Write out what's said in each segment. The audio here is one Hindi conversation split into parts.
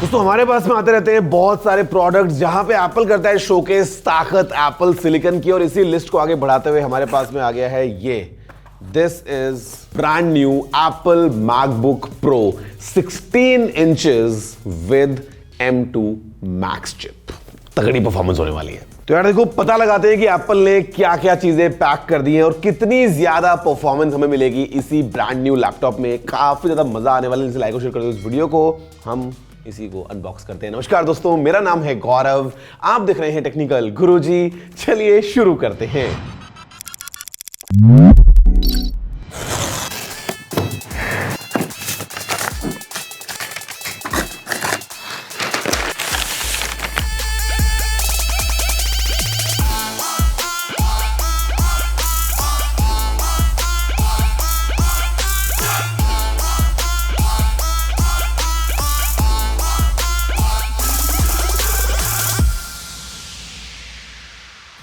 दोस्तों हमारे पास में आते रहते हैं बहुत सारे प्रोडक्ट्स जहां पे एप्पल करता है शोकेस ताकत एप्पल सिलिकॉन की, और इसी लिस्ट को आगे बढ़ाते हुए हमारे पास में आ गया है ये this is brand new Apple MacBook Pro 16 inches with M2 Max chip. तगड़ी परफॉर्मेंस होने वाली है। तो यार देखो, पता लगाते हैं कि एप्पल ने क्या क्या चीजें पैक कर दी हैं और कितनी ज्यादा परफॉर्मेंस हमें मिलेगी इसी ब्रांड न्यू लैपटॉप में। काफी ज्यादा मजा आने वाला है। इसे लाइक और शेयर कर दो इस वीडियो को। हम इसी को अनबॉक्स करते हैं। नमस्कार दोस्तों, मेरा नाम है गौरव, आप देख रहे हैं टेक्निकल गुरुजी। चलिए शुरू करते हैं।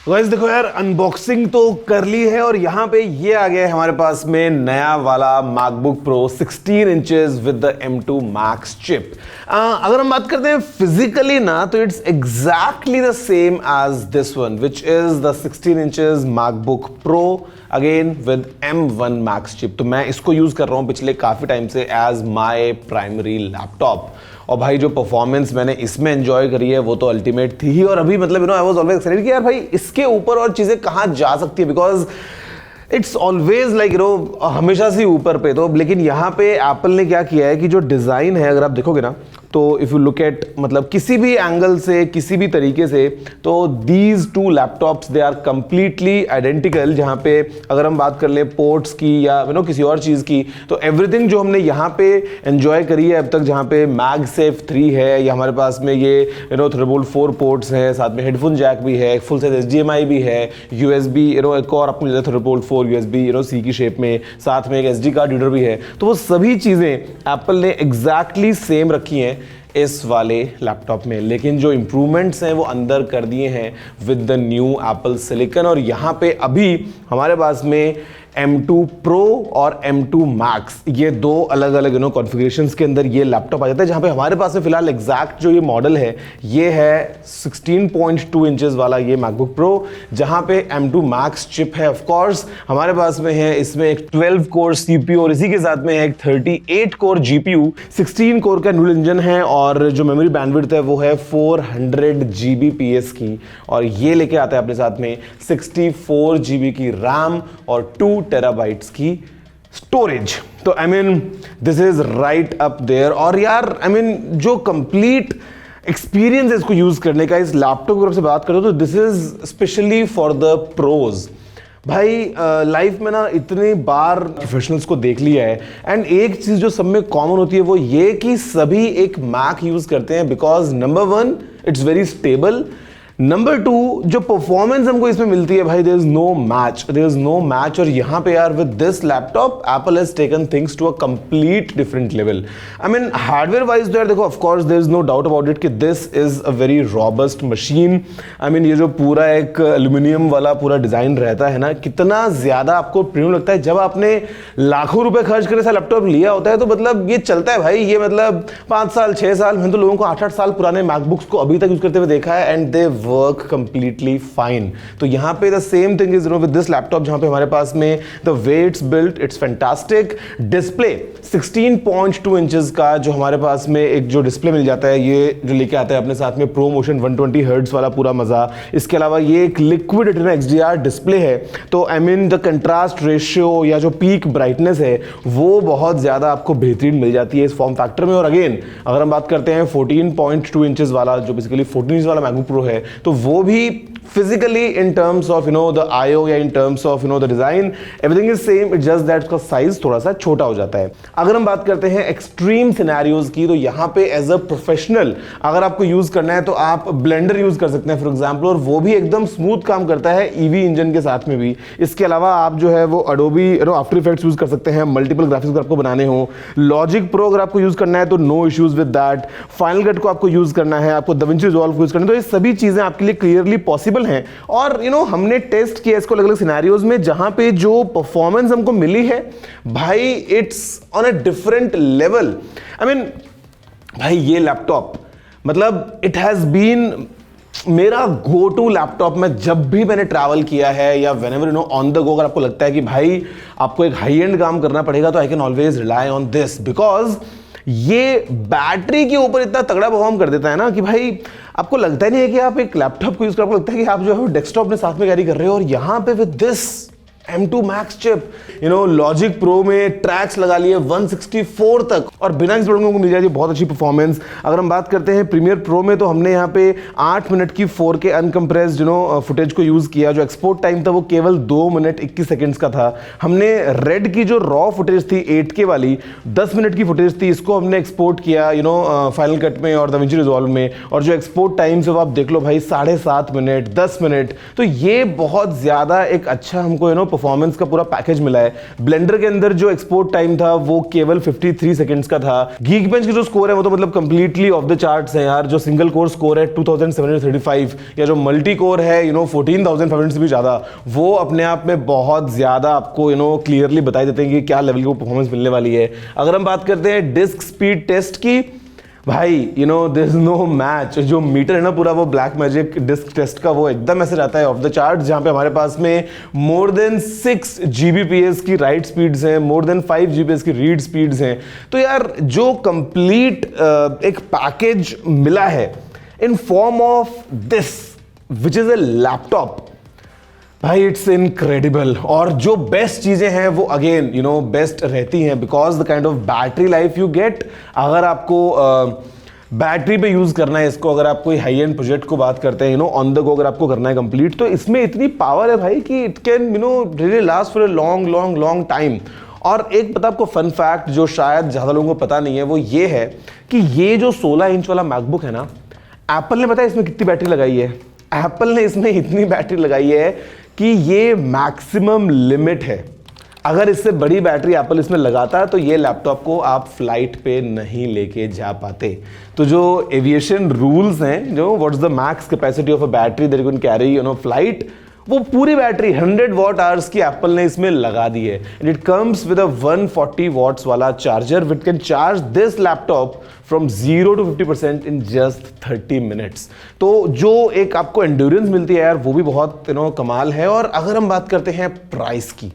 गाइस देखो यार, अनबॉक्सिंग तो कर ली है और यहां पे ये आ गया है हमारे पास में नया वाला MacBook Pro 16 inches with the M2 Max chip. अगर हम बात करते हैं फिजिकली ना, तो it's exactly the same as this one which is the 16 inches MacBook Pro again with M1 Max chip. तो मैं इसको यूज कर रहा हूं पिछले काफी टाइम से एज माय प्राइमरी लैपटॉप। और भाई जो परफॉर्मेंस मैंने इसमें एंजॉय करी है वो तो अल्टीमेट थी ही। और अभी मतलब आई वाज ऑलवेज एक्साइटेड कि यार भाई इसके ऊपर और चीजें कहां जा सकती है, बिकॉज इट्स ऑलवेज लाइक हमेशा से ऊपर पे। तो लेकिन यहाँ पे एप्पल ने क्या किया है कि जो डिजाइन है, अगर आप देखोगे ना, तो इफ यू लुक एट मतलब किसी भी एंगल से किसी भी तरीके से, तो these two laptops they are completely identical. जहाँ पे अगर हम बात कर ले पोर्ट्स की या किसी और चीज की, तो एवरीथिंग जो हमने यहाँ पे एंजॉय करी है अब तक, जहाँ पे मैगसेफ 3 है, या हमारे पास में ये थंडरबोल्ट 4 पोर्ट्स हैं, साथ में हेडफोन जैक भी है, फुल साइज HDMI भी है, USB एक और आपको थंडरबोल्ट 4 USB C की शेप में, साथ में एक SD कार्ड रीडर भी है। तो वो सभी चीजें एप्पल ने एग्जैक्टली सेम रखी हैं इस वाले लैपटॉप में, लेकिन जो इंप्रूवमेंट्स हैं वो अंदर कर दिए हैं with the new Apple silicon. और यहाँ पे अभी हमारे पास में M2 Pro और M2 Max, ये दो अलग अलग कॉन्फ़िगरेशंस के अंदर ये लैपटॉप आ जाता है। जहाँ पे हमारे पास में फिलहाल एग्जैक्ट जो ये मॉडल है ये है 16.2 इंचेस वाला ये मैकबुक प्रो, जहाँ पे M2 Max चिप है। ऑफ कोर्स हमारे पास में है इसमें एक 12 कोर CPU और इसी के साथ में है एक 38 कोर GPU, 16 कोर का ड्यूल इंजन है, और जो मेमोरी बैंडविड्थ है वो है 400 Gbps की, और ये लेके आता है अपने साथ में 64 GB की रैम और 2 टेराबाइट्स की स्टोरेज। तो I mean this is right up there. और यार आई मीन जो कंप्लीट एक्सपीरियंस है इसको यूज करने का, इस लैपटॉप की तरफ से बात करो तो this is specially for the pros. भाई लाइफ में ना इतनी बार प्रोफेशनल्स को देख लिया है, एंड एक चीज जो सब में कॉमन होती है वो ये कि सभी एक मैक यूज करते हैं, because number 1 it's very stable, number 2 जो परफॉर्मेंस हमको इसमें मिलती है भाई, देयर इज नो मैच। और यहाँ पे यार with this laptop Apple has taken things to a complete different level. I mean hardware wise तो यार देखो, of course there is no doubt about it कि this is a very robust machine. I mean ये जो पूरा एक एल्यूमिनियम वाला पूरा डिजाइन रहता है ना, कितना ज्यादा आपको प्रीमियम लगता है। जब आपने लाखों रुपए खर्च कर ऐसा लैपटॉप लिया होता है तो मतलब ये चलता है भाई, ये मतलब 5 साल 6 साल, मैंने तो लोगों को 8-8 साल पुराने मैकबुक्स को अभी तक यूज करते हुए देखा है, and they work completely fine. तो यहां पे the same thing is with this laptop, जहां पे हमारे पास में the way it's built, it's fantastic. Display 16.2 inches का जो हमारे पास में एक जो डिस्प्ले मिल जाता है, ये जो लेके आता है अपने साथ में प्रो मोशन 120 हर्ट्ज वाला पूरा मजा। इसके अलावा ये एक लिक्विड रेटिना XDR डिस्प्ले है, तो I mean the contrast ratio या जो पीक ब्राइटनेस है वो बहुत ज्यादा आपको बेहतरीन मिल जाती है इस फॉर्म फैक्टर में। और अगेन अगर हम बात करते हैं 14.2 इंचेस वाला जो बेसिकली 14 इंच वाला मैकबुक प्रो है, तो वो भी physically in terms of the IO या in terms of the design everything is same, it's just that उसका साइज थोड़ा सा छोटा हो जाता है। अगर हम बात करते हैं एक्सट्रीम सिनेरियोज की, तो यहाँ पे एज अ प्रोफेशनल अगर आपको यूज करना है तो आप ब्लेंडर यूज कर सकते हैं फॉर एग्जांपल, और वो भी एकदम स्मूथ काम करता है ईवी इंजन के साथ में भी। इसके अलावा आप जो है वो अडोबी आफ्टर इफेक्ट्स यूज कर सकते हैं, मल्टीपल ग्राफिक्स अगर आपको बनाने हो। लॉजिक प्रो अगर आपको यूज करना है तो no issues with that. Final cut को आपको यूज करना है, आपको DaVinci Resolve यूज करना है, तो ये सभी चीजें आपके लिए क्लियरली पॉसिबल हैं। और हमने टेस्ट किया इसको अलग अलग सिनेरियोज में, जहां पे जो परफॉर्मेंस हमको मिली है भाई, it's on a different level. I mean भाई ये लैपटॉप मतलब इट हैज बीन मेरा गो टू लैपटॉप में जब भी मैंने ट्रैवल किया है या whenever you know on the go, अगर आपको लगता है कि भाई आपको एक हाई एंड काम करना पड़ेगा तो I can always rely on this, because ये बैटरी के ऊपर इतना तगड़ा परफॉर्म कर देता है ना कि भाई आपको लगता ही नहीं है कि आप एक लैपटॉप को यूज कर, आपको लगता है कि आप जो है डेस्कटॉप में साथ में कैरी कर रहे हो। और यहां पे with this M2 Max chip you know logic pro में ट्रैक्स लगा लिए 164 तक और बिना किसी प्रॉब्लम को मिल जाती है बहुत अच्छी परफॉर्मेंस। अगर हम बात करते हैं प्रीमियर प्रो में तो हमने यहाँ पे 8 मिनट की 4K uncompressed you know footage को यूज किया। जो एक्सपोर्ट टाइम था वो केवल 2 मिनट 21 सेकंड्स का था। हमने रेड की जो रॉ फुटेज थी 8K वाली 10 मिनट की फुटेज थी, इसको हमने एक्सपोर्ट किया यू नो फाइनल कट में और DaVinci Resolve में, और जो एक्सपोर्ट टाइम से आप देख लो भाई 7.5 मिनट 10 मिनट। तो ये बहुत ज्यादा एक अच्छा हमको यू नो परफॉर्मेंस का पूरा पैकेज मिला है। ब्लेंडर के अंदर जो एक्सपोर्ट टाइम था वो केवल 53 सेकंड्स का था। Geekbench के जो स्कोर है वो तो मतलब कंप्लीटली ऑफ द चार्ट्स है यार। जो सिंगल कोर स्कोर है 2735 या जो मल्टी कोर है यू नो 14,500 से भी ज्यादा, वो अपने आप में बहुत ज्यादा आपको यू नो क्लियरली बताई देते हैं कि क्या लेवल की परफॉर्मेंस मिलने वाली है। अगर हम बात करते हैं डिस्क स्पीड टेस्ट की, भाई you know there is no match. जो मीटर है ना पूरा वो ब्लैक मैजिक डिस्क टेस्ट का वो एकदम ऐसे रहता है ऑफ द चार्ट, जहां पे हमारे पास में मोर देन 6 Gbps की राइट स्पीड्स हैं, मोर देन 5 Gbps की रीड स्पीड्स हैं। तो यार जो कंप्लीट एक पैकेज मिला है in form of this which is a laptop, भाई इट्स इनक्रेडिबल। और जो बेस्ट चीजें हैं वो अगेन यू नो बेस्ट रहती हैं because the kind of battery life you get. अगर आपको बैटरी पे यूज करना है इसको, अगर आप कोई हाई एंड प्रोजेक्ट को बात करते हैं you know on the go अगर आपको करना है कंप्लीट, तो इसमें इतनी पावर है भाई कि it can you know really last for a long long long time. और एक पता आपको फन फैक्ट जो शायद ज्यादा लोगों को पता नहीं है वो ये है कि ये जो 16 इंच वाला मैकबुक है ना, एप्पल ने पता है इसमें कितनी बैटरी लगाई है? एप्पल ने इसमें इतनी बैटरी लगाई है कि ये मैक्सिमम लिमिट है। अगर इससे बड़ी बैटरी एप्पल इसमें लगाता तो ये लैपटॉप को आप फ्लाइट पे नहीं लेके जा पाते। तो जो एविएशन रूल्स हैं, जो what's the max capacity of a battery that you can carry you know flight, वो पूरी बैटरी 100 वॉट आवर्स की एप्पल ने इसमें लगा दी है। And it comes with a 140 watts वाला charger which can charge this laptop from 0 to 50% in just 30 minutes. तो जो एक आपको एंड्योरेंस मिलती है यार वो भी बहुत यू नो कमाल है। और अगर हम बात करते हैं प्राइस की,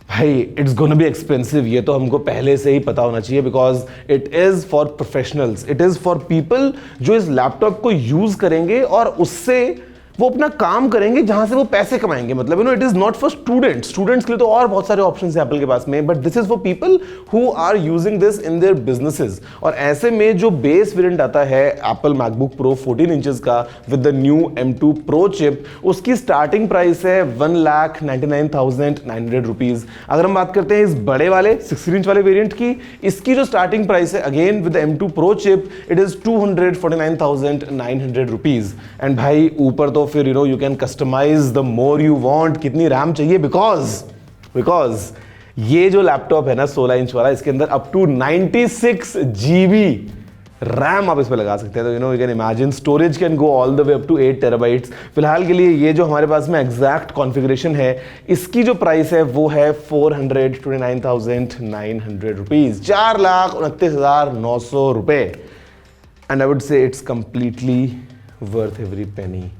भाई इट्स गोना बी एक्सपेंसिव, ये तो हमको पहले से ही पता होना चाहिए because it is for professionals, it is for people जो इस लैपटॉप को यूज करेंगे और उससे वो अपना काम करेंगे जहां से वो पैसे कमाएंगे। मतलब you know it is not for students के लिए तो और बहुत सारे ऑप्शंस हैं एप्पल के पास में, but this is for people who are using this in their businesses. और ऐसे में जो बेस वेरिएंट आता है एप्पल मैकबुक प्रो 14 इंचेस का with the new M2 Pro chip, उसकी स्टार्टिंग प्राइस है 1,99,900 रुपीज। अगर हम बात करते हैं इस बड़े वाले 16 इंच वाले वेरिएंट की, इसकी जो स्टार्टिंग प्राइस है again with M2 Pro chip it is 249,900 rupees. And भाई ऊपर तो फिर you know you can customise the more you want, कितनी रैम चाहिए, बिकॉज ये जो लैपटॉप है ना 16 इंच वाला, इसके अंदर अप टू 96 GB रैम आप इस पे लगा सकते हैं। तो you know you can imagine storage can go all the way up to 8 terabytes. फिलहाल के लिए ये जो हमारे पास में एग्जैक्ट कॉन्फ़िगरेशन है, इसकी जो प्राइस है वो है 429,900 रुपीज, 4,29,900 रुपए। And I would say it's completely worth every penny.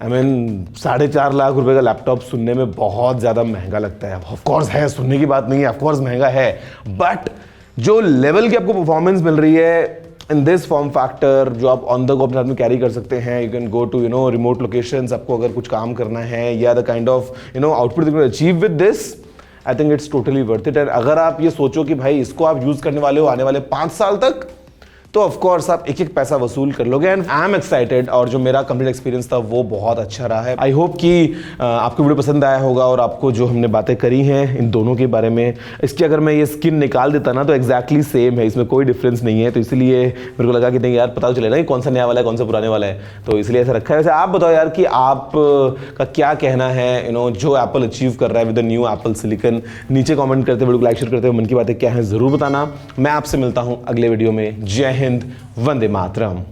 I mean 4.5 lakh रुपए का लैपटॉप सुनने में बहुत ज़्यादा महंगा लगता है। ऑफकोर्स है, सुनने की बात नहीं है, ऑफकोर्स महंगा है, बट जो लेवल की आपको परफॉर्मेंस मिल रही है इन दिस फॉर्म फैक्टर, जो आप ऑन द गो अपने हाथ में कैरी कर सकते हैं, you can go to you know remote locations, आपको अगर कुछ काम करना है या the kind of you know output achieve with this, I think it's totally worth it. And अगर आप ये सोचो कि भाई इसको आप यूज करने वाले हो आने वाले 5 साल तक, तो ऑफ कोर्स आप एक एक पैसा वसूल कर लोगे। एंड आई एम एक्साइटेड, और जो मेरा कंप्लीट एक्सपीरियंस था वो बहुत अच्छा रहा है। आई होप कि आपको वीडियो पसंद आया होगा और आपको जो हमने बातें करी हैं इन दोनों के बारे में, इसकी अगर मैं ये स्किन निकाल देता ना तो एग्जैक्टली सेम है, इसमें कोई डिफरेंस नहीं है। तो इसलिए मेरे को लगा कि नहीं यार पता तो चले ना कि कौन सा नया वाला है कौन सा पुराने वाला है, तो इसलिए ऐसा रखा है। वैसे आप बताओ यार कि आप का क्या कहना है, यू नो जो एप्पल अचीव कर रहा है with the new Apple silicon. नीचे कॉमेंट करते, वीडियो को लाइक शेयर करते हुए मन की बातें क्या है जरूर बताना। मैं आपसे मिलता हूँ अगले वीडियो में। जय हिंद, वंदे मातरम।